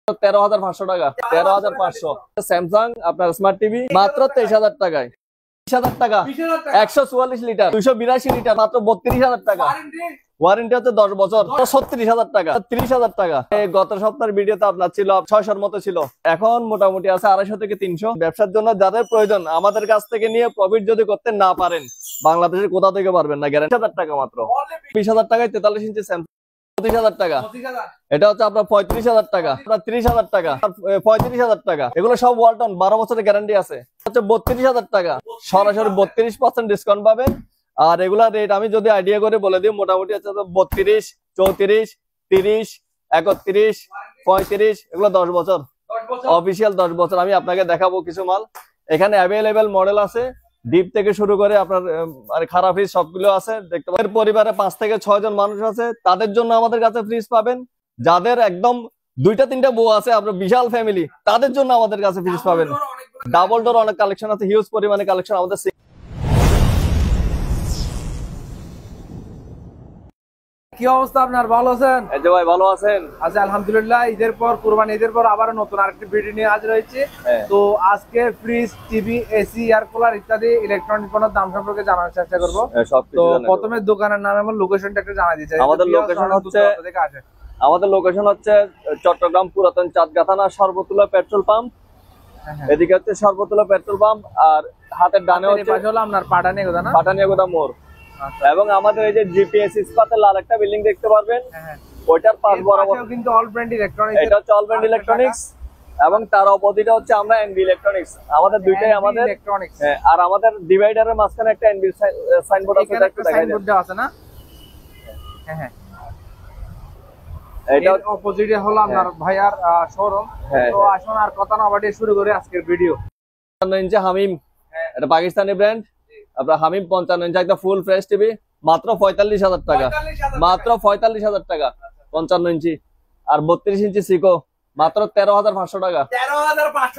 13,500 টাকা, 13,500। স্যামসাং আপনার smart TV মাত্র 23,000 টাকায়, 20,000 টাকা, 144 লিটার, 282 লিটার, মাত্র 32,000 টাকা। ওয়ারেন্টি হচ্ছে 10 বছর, 36,000 টাকা, 30,000 টাকা। গত সপ্তাহের ভিডিওতে আপনার ছিল 600-র মতো ছিল, এখন মোটামুটি আছে 250 থেকে 300। ব্যবসার জন্য যাদের প্রয়োজন আমাদের কাছ থেকে নিয়ে প্রফিট যদি করতে না পারেন, বাংলাদেশের কোথা থেকে পারবেন না, গ্যারান্টি। 20,000 টাকা মাত্র, 20,000 টাকায় 43 ইঞ্চি স্যামসাং। 30,000 টাকা, এটা হচ্ছে আপনার 35,000 টাকা, আপনার 30,000 টাকা, 35,000 টাকা। এগুলো সব ওয়ালটন, 12 বছরের গ্যারান্টি আছে। হচ্ছে 32,000 টাকা, সরাসরি 32% ডিসকাউন্ট পাবেন। আর এগুলা রেট আমি যদি আইডিয়া করে বলে দিই, মোটামুটি হচ্ছে 32, 34, 30, 31, 35, এগুলো 10 বছর অফিসিয়াল 10 বছর। আমি আপনাকে দেখাবো কিছু মাল, এখানে অ্যাভেলেবেল মডেল আছে, ডিপ থেকে শুরু করে আপনার খারাপ সবগুলো আছে দেখতে পাবেন। পরিবারে 5 থেকে 6 জন মানুষ আছে, তাদের জন্য আমাদের কাছে ফ্রিজ পাবেন। যাদের একদম 2-3টা বউ আছে, আপনার বিশাল ফ্যামিলি, তাদের জন্য আমাদের কাছে ফ্রিজ পাবেন। ডাবল ডোর অনেক কালেকশন আছে, হিউজ পরিমাণে কালেকশন আমাদের। কি অবস্থা আপনার, ভালো আছেন? এই যে ভাই, ভালো আছেন? আচ্ছা, আলহামদুলিল্লাহ। ঈদের পর, কুরবানি ঈদের পর আবার নতুন আরেকটি ভিডিও নিয়ে হাজির হয়েছে। তো আজকে fridge, TV, AC, air cooler ইত্যাদি ইলেকট্রনিক পণ্যের দাম সম্পর্কে জানার চেষ্টা করব। তো প্রথমে দোকানের নাম এবং লোকেশনটা একটু জানাই দিচ্ছি। আমাদের লোকেশন হচ্ছে চট্টগ্রাম পুরাতন চাঁদগাথানা সর্বতুলা পেট্রোল পাম্প। এদিকে হচ্ছে সর্বতুলা পেট্রোল পাম্প, আর হাতের ডানে হচ্ছে আপনার পাটানিয়াগোদা মোড়। এবং আমাদের এই যে জিপিএস ইস্পাতের লাল একটা বিল্ডিং দেখতে পারবেন, ওইটার পাশ বরাবর কিন্তু অল ব্র্যান্ড ইলেকট্রনিক্স, এটা হচ্ছে অল ব্র্যান্ড ইলেকট্রনিক্স। এবং তার অপোজিটে হচ্ছে আমরা এনবি ইলেকট্রনিক্স। আমাদের দুইটাই আমাদের ইলেকট্রনিক্স। আর আমাদের ডিভাইডারের মাঝখানে একটা এনবি সাইনবোর্ড আছে, এটা একটু দেখাই দেন। সাইনবোর্ড আছে না? হ্যাঁ, এটা অপোজিটে হলো আপনার ভাইয়ার শোরুম। তো আসুন আর কথা না বাড়িয়ে শুরু করি আজকের ভিডিও। 55 ইঞ্চি হামিম, এটা পাকিস্তানি ব্র্যান্ড। আপনার হামিম 55 ইঞ্চি একটা ফুল ফ্রেশ টিভি মাত্র 45,000 টাকা, মাত্র 45,000 টাকা 55 ইঞ্চি। আর 32 ইঞ্চি সিকো মাত্র 13,500 টাকা,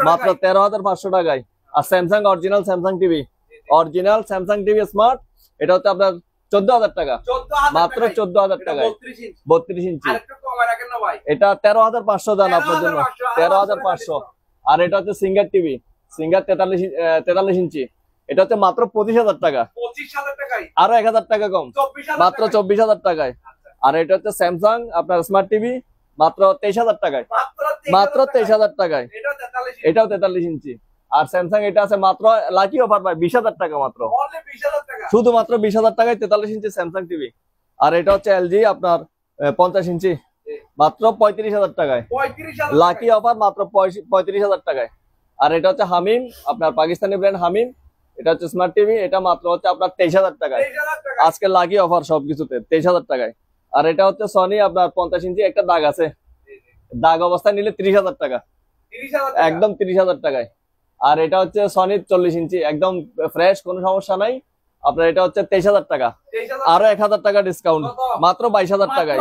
মাত্র 13,500 টাকায়। আর Samsung original Samsung TV, original Samsung TV smart, এটা হচ্ছে আপনার 14,000 টাকা, মাত্র 14,000 টাকায় 32 ইঞ্চি। এটা 13,500 দেন আপনার জন্য, 13,500। আর এটা হচ্ছে সিঙ্গার টিভি, সিঙ্গার 43 ইঞ্চি, এটা হচ্ছে মাত্র 25,000 টাকা, আরো 1,000 টাকা কম, মাত্র 24,000 টাকায়। আর এটা হচ্ছে স্যামসাং আপনার স্মার্ট টিভি, মাত্র 23,000 টাকায়, মাত্র 23,000 টাকায়, এটাও 43 ইঞ্চি। আর স্যামসাং এটা আছে মাত্র লাকি অফার পায় 20,000 টাকা, মাত্র শুধুমাত্র 20,000 টাকায় 43 ইঞ্চি স্যামসাং টিভি। আর এটা হচ্ছে এলজি আপনার 50 ইঞ্চি, মাত্র 35,000 টাকায়, লাকি অফার মাত্র 35,000 টাকায়। আর এটা হচ্ছে হামিম, আপনার পাকিস্তানি ব্র্যান্ড হামিম, এটা হচ্ছে স্মার্ট টিভি, এটা মাত্র হচ্ছে আপনার 23,000 টাকায়, আজকে লাকি অফার সবকিছুতে 23,000 টাকায়। আর এটা হচ্ছে সনি আপনার 50 ইঞ্চি, একটা দাগ আছে, দাগ অবস্থায় নিলে 30,000 টাকা, একদম 30,000 টাকায়। আর এটা হচ্ছে সনি 40 ইঞ্চি, একদম ফ্রেশ, কোনো সমস্যা নাই। আপনার এটা হচ্ছে 23,000 টাকা, আরো 1,000 টাকা ডিসকাউন্ট, মাত্র 22,000 টাকায়,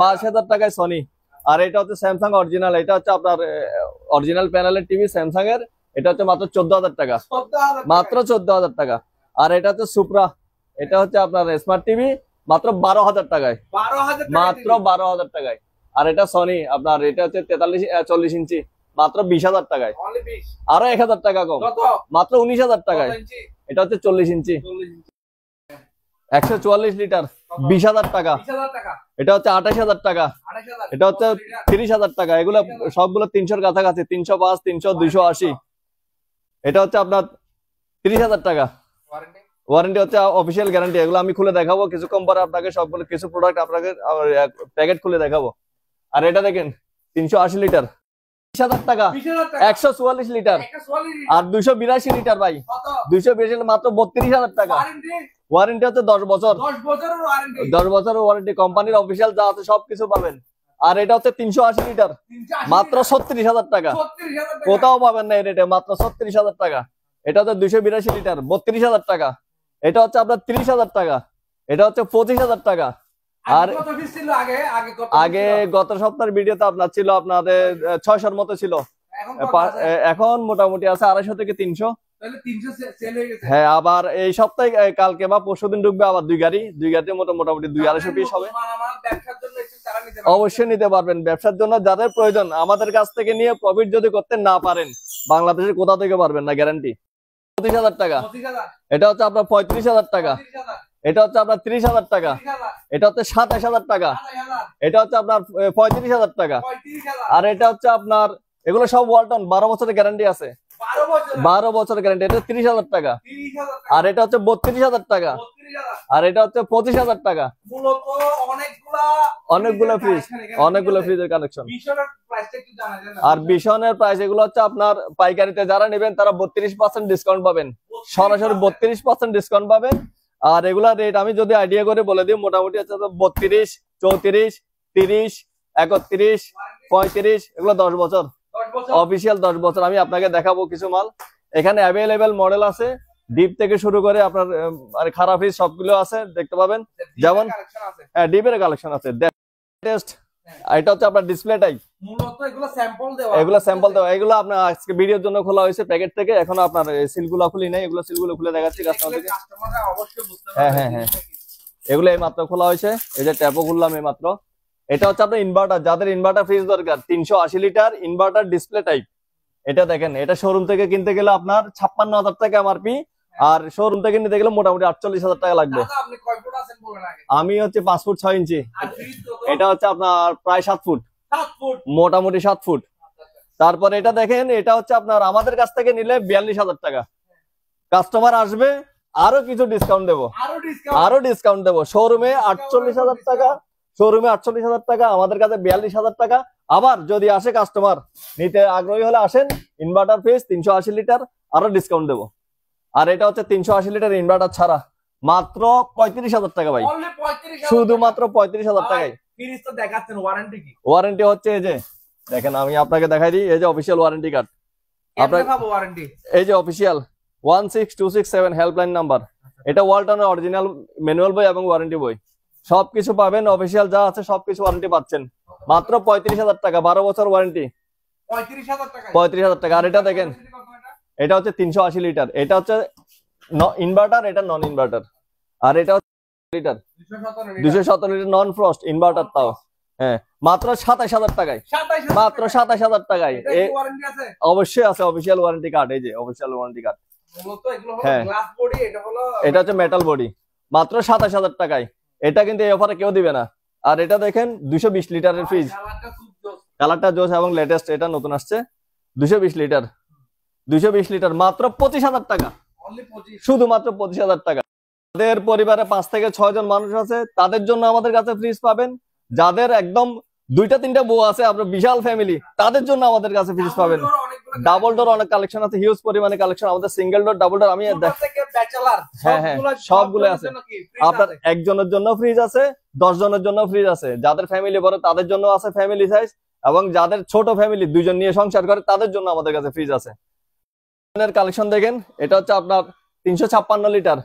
22,000 টাকায় সনি। আর এটা হচ্ছে স্যামসাং অরিজিনাল, এটা হচ্ছে আপনার অরিজিনাল প্যানেলের টিভি স্যামসাং এর, এটা হচ্ছে মাত্র 14,000 টাকা, মাত্র 14,000 টাকা। আর এটা হচ্ছে সুপ্রা, এটা হচ্ছে আপনার স্মার্ট টিভি, মাত্র 12,000 টাকায়, মাত্র 12,000 টাকায়। আর এটা সনি আপনার, এটা হচ্ছে 40 ইঞ্চি, মাত্র 20,000 টাকায়, আরো 1,000 টাকা কম, মাত্র 19,000 টাকায়। এটা হচ্ছে 40 ইঞ্চি, 144 লিটার, 20,000 টাকা। এটা হচ্ছে 28,000 টাকা, এটা হচ্ছে 30,000 টাকা। এগুলো সবগুলো 300-র কাছাকাছি, 305, 300, 280। এটা হচ্ছে আপনার 30,000 টাকা, ওয়ারেন্টি হচ্ছে অফিসিয়াল গ্যারান্টি। এগুলো আমি খুলে দেখাবো কিছুক্ষণ পরে আপনাকে, সবগুলো কিছু প্রোডাক্ট আপনাকে প্যাকেট খুলে দেখাবো। আর এটা দেখেন 380 লিটার, 20,000 টাকা, 144 লিটার, আর 282 লিটার ভাই, 282 মাত্র 32,000 টাকা। ওয়ারেন্টি হচ্ছে 10 বছর, 10 বছরের ওয়ারেন্টি, কোম্পানির অফিসিয়াল যা আছে সবকিছু পাবেন। আর এটা হচ্ছে 380 লিটার, মাত্র 36,000 টাকা, কোথাও পাবেন না এই রেটে, মাত্র 36,000 টাকা। এটা হচ্ছে 282 লিটার, 32,000 টাকা। এটা হচ্ছে আপনার 30,000 টাকা, এটা হচ্ছে 25,000 টাকা। আর আগে গত সপ্তাহের ভিডিওতে আপনার ছিল আপনাদের 600-র মতো ছিল, এখন মোটামুটি আছে 250 থেকে 300। হ্যাঁ, আবার এই সপ্তাহে কালকে বা পরশুদিন ঢুকবে আবার দুই গাড়িতে মোটামুটি 200-250 পিস হবে। অবশ্যই নিতে পারবেন ব্যবসার জন্য যাদের প্রয়োজন। আমাদের কাছ থেকে নিয়ে প্রফিট যদি করতে না পারেন, বাংলাদেশের কোথা থেকে পারবেন না, গ্যারান্টি। 25,000 টাকা, এটা হচ্ছে আপনার 35,000 টাকা, এটা হচ্ছে আপনার 30,000 টাকা, এটা হচ্ছে 27,000 টাকা, এটা হচ্ছে আপনার 35,000 টাকা, আর এটা হচ্ছে আপনার, এগুলো সব ওয়ালটন 12 বছরের গ্যারান্টি আছে, 12 বছরের গ্যারান্টি। এটা 30,000 টাকা, আর এটা হচ্ছে 32,000 টাকা, আর এটা হচ্ছে 25,000 টাকা। অনেকগুলো ফ্রিজের কালেকশন। আর বিশনের প্রাইস এগুলো হচ্ছে আপনার পাইকারিতে যারা নেবেন তারা 32% ডিসকাউন্ট পাবেন, সরাসরি 32% ডিসকাউন্ট পাবেন। আর এগুলা রেট আমি যদি আইডিয়া করে বলে দিই, মোটামুটি হচ্ছে 32, 34, 30, 31, 35, এগুলো 10 বছর অফিসিয়াল 10 বছর। আমি আপনাকে দেখাবো কিছু মাল এখানে অ্যাভেলেবেল মডেল আছে, ডিপ থেকে শুরু করে আপনার খারাপ ফ্রিজ সবগুলো আছে, দেখতে পাবেন। যেমন হ্যাঁ, ডিপের কালেকশন আছে। এটা হচ্ছে আপনার ডিসপ্লে টাইপ, এগুলো স্যাম্পল দেওয়া। এগুলো আপনার আজকে ভিডিওর জন্য খোলা হয়েছে প্যাকেট থেকে, এখনো আপনার সিলগুলো খুলি নাই, এগুলো সিলগুলো খুলে দেখাচ্ছি কাস্টমারকে। হ্যাঁ, এগুলো এই মাত্র খোলা হয়েছে, এই যে ট্যাপও খুললাম এই মাত্র। এটা হচ্ছে আপনার ইনভার্টার, যাদের ইনভার্টার ফ্রিজ দরকার, 380 লিটার ইনভার্টার ডিসপ্লে টাইপ। এটা দেখেন, এটা শোরুম থেকে কিনতে গেলে আপনার 56,000 টাকা এমআরপি, আর শোরুম থেকে নিতে গেলে মোটামুটি 48,000 টাকা লাগবে। আমি হচ্ছে 5 ফুট 6 ইঞ্চি, এটা হচ্ছে আপনার প্রায় 7 ফুট, মোটামুটি 7 ফুট। তারপরে এটা দেখেন, এটা হচ্ছে আপনার আমাদের কাছ থেকে নিলে 42,000 টাকা। কাস্টমার আসবে, আরো কিছু ডিসকাউন্ট দেবো, শোরুমে 48,000 টাকা, আমাদের কাছে 42,000 টাকা। আবার যদি আসে কাস্টমার নিতে আগ্রহী হলে আসেন, ইনভার্টার ফ্রিজ 380 লিটার আরো ডিসকাউন্ট দেবো। আর এটা হচ্ছে 380 লিটার ইনভার্টার ছাড়া মাত্র 35,000 টাকা ভাই, শুধুমাত্র 35,000 টাকায়। ওয়ারেন্টি হচ্ছে এই যে দেখেন, আমি আপনাকে দেখাই দিই, এই যে অফিসিয়াল ওয়ারেন্টি কার্ড, এই যে অফিসিয়াল 16267 হেল্পলাইন নাম্বার। এটা ওয়ালটনের অরিজিনাল ম্যানুয়াল বই এবং ওয়ারেন্টি বই সবকিছু পাবেন, অফিসিয়াল যা আছে সবকিছু ওয়ারেন্টি পাচ্ছেন মাত্র 35,000 টাকা, 12 বছর ওয়ারেন্টি, 35,000 টাকা। আর এটা দেখেন, এটা হচ্ছে 380 লিটার, এটা হচ্ছে ইনভার্টার, এটা নন ইনভার্টার। আর এটা হচ্ছে লিটার 217 লিটার নন ফ্রস্ট ইনভার্টার, তাও হ্যাঁ মাত্র 27,000 টাকায়, মাত্র 27,000 টাকায়। অবশ্যই আছে অফিসিয়াল ওয়ারেন্টি কার্ড, এই যে অফিসিয়াল ওয়ারেন্টি কার্ড। হ্যাঁ, এটা হচ্ছে মেটাল বডি, মাত্র 27,000 টাকায়। এটা কিন্তু এই অফারে কেউ দিবে না। আর এটা দেখেন 220 লিটারের ফ্রিজ, কালারটা জোস এবং লেটেস্ট, এটা নতুন আসছে। 220 লিটার মাত্র 25,000 টাকা, শুধুমাত্র 25,000 টাকা। যাদের পরিবারে 5 থেকে 6 জন মানুষ আছে তাদের জন্য আমাদের কাছে ফ্রিজ পাবেন। যাদের একদম 2-3টা বউ আছে, আপনার বিশাল ফ্যামিলি, তাদের জন্য আমাদের কাছে ফ্রিজ পাবেন। ডাবল ডোর অনেক কালেকশন আছে, হিউজ পরিমাণে কালেকশন। আমাদের সিঙ্গেল ডোর, ডাবল ডোর, আমি হ্যাঁ সবগুলো আছে। আপনার একজনের জন্য ফ্রিজ আছে, 10 জনের জন্য ফ্রিজ আছে। যাদের ফ্যামিলি বড় তাদের জন্য আছে ফ্যামিলি সাইজ, এবং যাদের ছোট ফ্যামিলি 2 জন নিয়ে সংসার করে তাদের জন্য আমাদের কাছে ফ্রিজ আছে। কালেকশন দেখেন, এটা হচ্ছে আপনার 356 লিটার।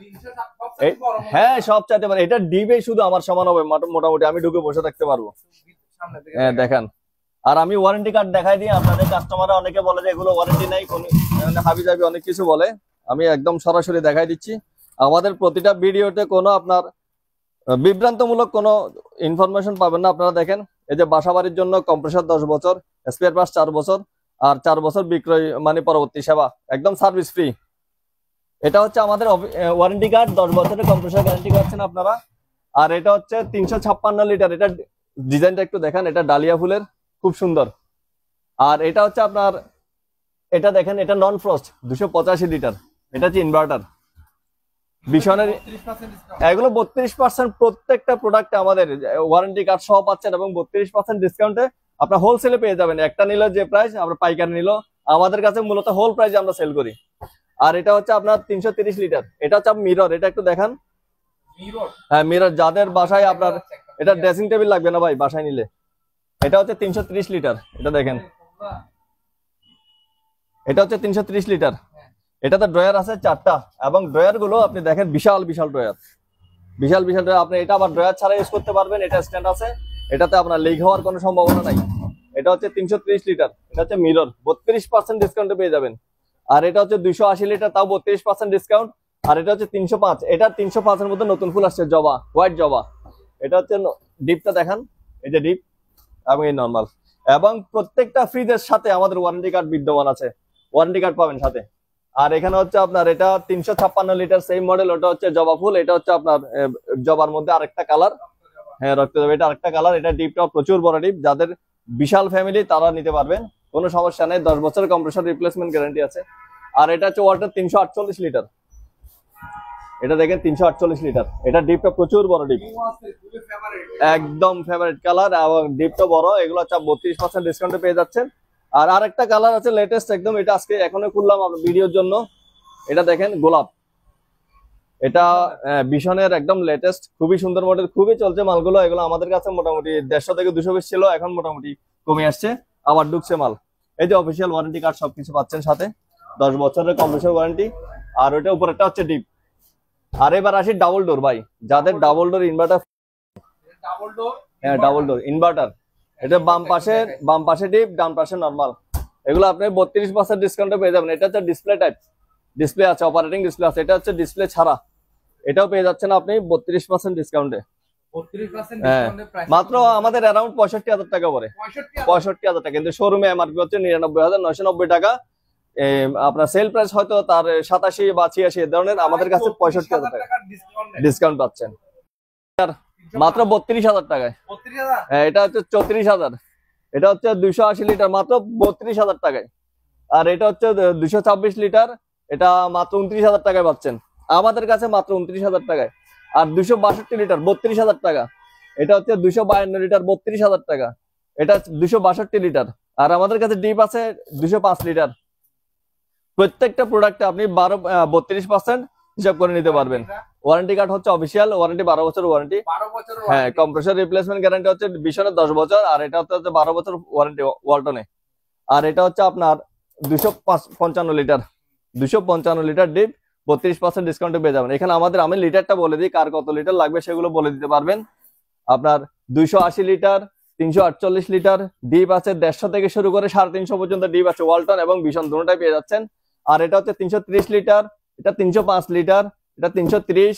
হ্যাঁ, সব চাইতে পারে। এটা ডিবে শুধু আমার সমান হবে মোটামুটি, আমি ঢুকে বসে থাকতে পারবো। হ্যাঁ দেখেন, আর আমি ওয়ারেন্টি কার্ড দেখাই দিই। আপনাদের কাস্টমাররা অনেকে বলে যে এগুলো ওয়ারেন্টি নাই, হাবি জাবি অনেক কিছু বলে, আমি একদম সরাসরি দেখাই দিচ্ছি। আমাদের প্রতিটা ভিডিওতে কোনো আপনার বিভ্রান্তমূলক কোনো ইনফরমেশন পাবেন না। আপনারা দেখেন, এই যে বাসাবাড়ির জন্য কম্প্রেসর 10 বছর, স্পেয়ার পার্টস 4 বছর, আর 4 বছর বিক্রয় মানে পরবর্তী সেবা, একদম সার্ভিস ফ্রি। এটা হচ্ছে আমাদের ওয়ারেন্টি কার্ড, 10 বছরের কম্প্রেসর গ্যারান্টি পাচ্ছেন আপনারা। আর এটা হচ্ছে 356 লিটার, এটা ডিজাইনটা একটু দেখেন, এটা ডালিয়া ফুলের, খুব সুন্দর। আর এটা হচ্ছে আপনার, এটা দেখেন, এটা নন ফ্রস্ট 285 লিটার, এটা হচ্ছে ইনভার্টার বিশনের। এগুলো 32% প্রত্যেকটা প্রোডাক্টে আমাদের ওয়ারেন্টি কার্ড সহ পাচ্ছেন, এবং 32% ডিসকাউন্টে আপনার হোলসেলে পেয়ে যাবেন। একটা নিলে যে প্রাইস, আমরা পাইকারি নিল আমাদের কাছে মূলত হোল প্রাইসে আমরা সেল করি। আর এটা হচ্ছে আপনার 330 লিটার, এটা হচ্ছে মিরর, এটা একটু দেখান। হ্যাঁ, মিরর যাদের বাসায় আপনার, এটা ড্রেসিং টেবিল লাগবে না ভাই বাসায় নিলে। এটা হচ্ছে 330 লিটার, এটা দেখেন, এটা হচ্ছে 330 লিটার। এটাতে ড্রয়ার আছে 4টা, এবং ড্রয়ার গুলো আপনি দেখেন বিশাল বিশাল ড্রয়ার, বিশাল বিশাল ড্রয়ার। আপনি এটা আবার ড্রয়ার ছাড়া ইউজ করতে পারবেন, এটা স্ট্যান্ড আছে, এটাতে আপনার লিক হওয়ার কোনো সম্ভাবনা নাই। এটা হচ্ছে 330 লিটার, এটা হচ্ছে মিরর, 32% ডিসকাউন্টে পেয়ে যাবেন। আর এটা হচ্ছে 280 লিটার, তাও 32% ডিসকাউন্ট। আর এটা হচ্ছে 305, এটা 305 এর মধ্যে নতুন ফুল আসছে, জবা, হোয়াইট জবা। এটা হচ্ছে ডিপটা দেখান, এই যে ডিপ এবং এই নরমাল। এবং প্রত্যেকটা ফ্রিজের সাথে আমাদের ওয়ারেন্টি কার্ড বিদ্যমান আছে, ওয়ারেন্টি কার্ড পাবেন সাথে। আর এখানে হচ্ছে আপনার এটা 356 লিটার সেম মডেল, ওটা হচ্ছে জবা ফুল। এটা হচ্ছে আপনার জবার মধ্যে আরেকটা কালার, হ্যাঁ রক্ত দেবে, এটা আরেকটা কালার। এটা ডিপটা প্রচুর বড় ডিপ, যাদের বিশাল ফ্যামিলি তারা নিতে পারবেন, কোনো সমস্যা নেই। 10 বছরের কম্প্রেসর রিপ্লেসমেন্ট গ্যারান্টি আছে। আর এটা হচ্ছে ওয়াটার 348 লিটার, এটা দেখেন 348 লিটার। এটা ডিপটা প্রচুর বড় ডিপ, একদম ফেভারিট কালার এবং ডিপটা বড়। এগুলো হচ্ছে 32% ডিসকাউন্টে পেয়ে যাচ্ছেন। আর আরেকটা কালার আছে লেটেস্ট একদম, এটা আজকে এখনো খুললাম আপনার ভিডিওর জন্য। এটা দেখেন গোলাপ, এটা বিশনের একদম লেটেস্ট, খুবই সুন্দর মডেল, খুবই চলছে মালগুলো। এগুলো আমাদের কাছে মোটামুটি 150 থেকে 200 পিস ছিল, এখন মোটামুটি কমে আসছে, আবার ঢুকছে মাল। এই যে অফিসিয়াল ওয়ারেন্টি কার্ড সবকিছু পাচ্ছেন সাথে, 10 বছরের কম্প্রেসর ওয়ারেন্টি। আর ওইটা উপরেরটা হচ্ছে ডিপ। আর এবার আসি ডাবল ডোর ভাই, যাদের ডাবল ডোর ইনভার্টার, হ্যাঁ ডাবল ডোর ইনভার্টার, এটা বাম পাশে ডিপ, ডান পাশে নরমাল। এগুলো আপনি 32% ডিসকাউন্টে পেয়ে যাবেন। এটা হচ্ছে ডিসপ্লে টাইপ, ডিসপ্লে আছে, অপারেটিং ডিসপ্লে আছে। এটা হচ্ছে ডিসপ্লে ছাড়া, এটাও পেয়ে যাচ্ছেন আপনি 32% ডিসকাউন্টে। মাত্র আমাদের অ্যারাউন্ড 65,000 টাকা পরে, 65,000 টাকা, কিন্তু শোরুমে এমআরপি হচ্ছে 99,990 টাকা। আপনার সেল প্রাইস হয়তো তার 87 বা 86 এ ধরনের, আমাদের কাছে 65,000 টাকা ডিসকাউন্ট পাচ্ছেন মাত্র 32,000 টাকায়। হ্যাঁ এটা হচ্ছে 34,000, এটা হচ্ছে 280 লিটার মাত্র 32,000 টাকায়। আর এটা হচ্ছে 226 লিটার, এটা মাত্র 29,000 টাকায় পাচ্ছেন আমাদের কাছে, মাত্র 29,000 টাকায়। আর 262 লিটার 32,000 টাকা, এটা হচ্ছে 252 লিটার 32,000 টাকা, এটা 262 লিটার। আর আমাদের কাছে ডিপ আছে 205 লিটার। প্রত্যেকটা প্রোডাক্টে আপনি 32% হিসাব করে নিতে পারবেন। ওয়ারেন্টি কার্ড হচ্ছে অফিসিয়াল ওয়ারেন্টি, 12 বছর ওয়ারেন্টি। হ্যাঁ কম্প্রেসর রিপ্লেসমেন্ট গ্যারান্টি হচ্ছে বিশনের 10 বছর, আর এটা হচ্ছে 12 বছর ওয়ারেন্টি ওয়ালটনে। আর এটা হচ্ছে আপনার 255 লিটার, 255 লিটার ডিপ, 32% ডিসকাউন্টে পেয়ে যাবেন। এখানে আমাদের, আমি লিটারটা বলে দিই, কার কত লিটার লাগবে সেগুলো বলে দিতে পারবেন। আপনার 280 লিটার, 348 লিটার ডিপ আছে, 150 থেকে শুরু করে 350 পর্যন্ত ডিপ আছে, ওয়ালটন এবং ভীষণ দুটোটাই পেয়ে যাচ্ছেন। আর এটা হচ্ছে 330 লিটার, এটা 305 লিটার, এটা 330,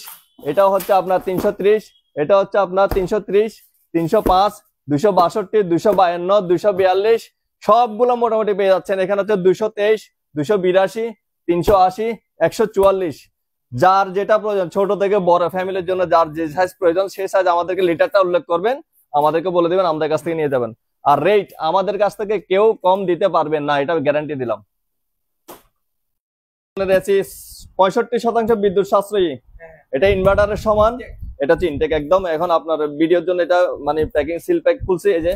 এটাও হচ্ছে আপনার 330, এটা হচ্ছে আপনার 330, 305, 262, 252, 242 সবগুলো মোটামুটি পেয়ে যাচ্ছেন। এখানে হচ্ছে 223, 282, 380, 144। যার যেটা প্রয়োজন, ছোট থেকে বড় ফ্যামিলির জন্য যার যে সাইজ প্রয়োজন সেই সাইজ আমাদেরকে লিটারটা উল্লেখ করবেন, আমাদেরকে বলে দিবেন, আমাদের কাছ থেকে নিয়ে যাবেন। আর রেট আমাদের কাছ থেকে কেউ কম দিতে পারবেন না, এটা গ্যারান্টি দিলাম। 65% বিদ্যুৎ সাশ্রয়ী, এটা ইনভার্টারের সমান। এটা হচ্ছে ইনটেক একদম। এখন আপনার ভিডিওর জন্য এটা মানে প্যাকিং সিল প্যাক খুলছি, এই যে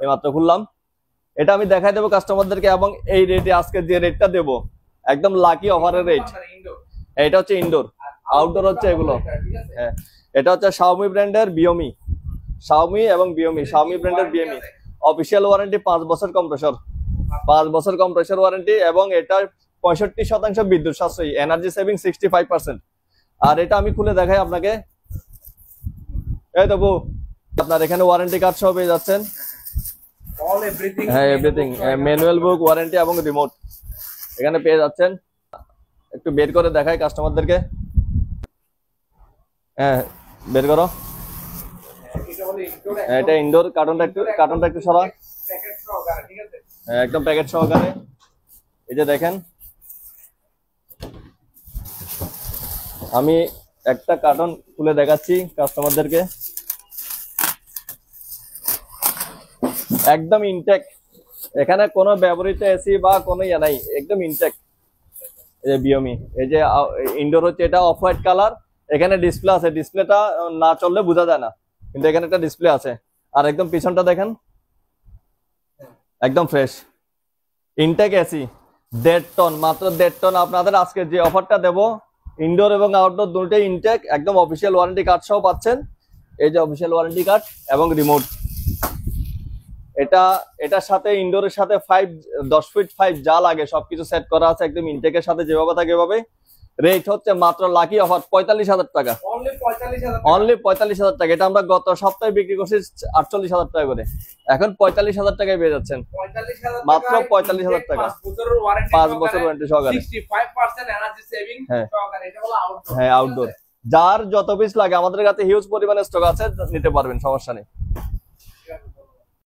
এইমাত্র খুললাম। এটা আমি দেখাই দেবো কাস্টমারদেরকে, এবং এই রেটে আজকে যে রেটটা দেবো একদম লাকি অফারের রেট। এটা হচ্ছে ইনডোর, আউটডোর হচ্ছে এগুলো। হ্যাঁ এটা হচ্ছে Xiaomi ব্র্যান্ডের বিওমি, Xiaomi এবং বিওমি, Xiaomi ব্র্যান্ডের বিওমি। অফিসিয়াল ওয়ারেন্টি 5 বছর কম্প্রেসর, 5 বছর কম্প্রেসর ওয়ারেন্টি, এবং এটা 65% বিদ্যুৎ সাশ্রয়ী, এনার্জি সেভিং 65%। আর এটা আমি খুলে দেখাই আপনাকে, এই দেবো আপনার এখানে ওয়ারেন্টি কার্ড সহ পেয়ে যাচ্ছেন। হ্যাঁ এভরিথিং, ম্যানুয়াল বুক, ওয়ারেন্টি এবং রিমোট এখানে পেয়ে যাচ্ছেন। একটু বের করে দেখাই কাস্টমারদেরকে, হ্যাঁ বের করো। এটা ইনডোর, কার্টনটা একটু সরা, একদম প্যাকেট সহকারে। এই যে দেখেন, আমি একটা কার্টন খুলে দেখাচ্ছি কাস্টমারদেরকে, একদম ইনটেক, এখানে কোনো ব্যবহৃত এসি বা কোনো ইয়ে নাই, একদম ইনটেক। এই যে বিওমি, এই যে ইনডোর হচ্ছে, এটা অফ হোয়াইট কালার। এখানে ডিসপ্লে আছে, ডিসপ্লেটা না চললে বোঝা যায় না, কিন্তু এখানে একটা ডিসপ্লে আছে। আর একদম পিছনটা দেখেন, একদম ফ্রেশ ইনটেক এসি, 1.5 টন, মাত্র 1.5 টন। আপনাদের আজকে যে অফারটা দেবো, ইনডোর এবং আউটডোর দুটোই ইনটেক, একদম অফিসিয়াল ওয়ারেন্টি কার্ড সহ পাচ্ছেন। এই যে অফিসিয়াল ওয়ারেন্টি কার্ড এবং রিমোট। এটার সাথে ইনডোরের সাথে 10 ফিট 5 যা লাগে সবকিছু সেট করা আছে, একদম ইনটেকের সাথে যেভাবে থাকে এভাবে। রেট হচ্ছে মাত্র লাকি অফার 45,000 টাকা, অনলি 45,000 টাকা। এটা আমরা গত সপ্তাহে বিক্রি করছি 48,000 টাকা করে, এখন 45,000 টাকায় পেয়ে যাচ্ছেন মাত্র 45,000 টাকা, 5 বছর ওয়ারেন্টি সহকারে। হ্যাঁ আউটডোর, যার যত পিস লাগে আমাদের কাছে হিউজ পরিমাণে স্টক আছে, নিতে পারবেন, সমস্যা নেই।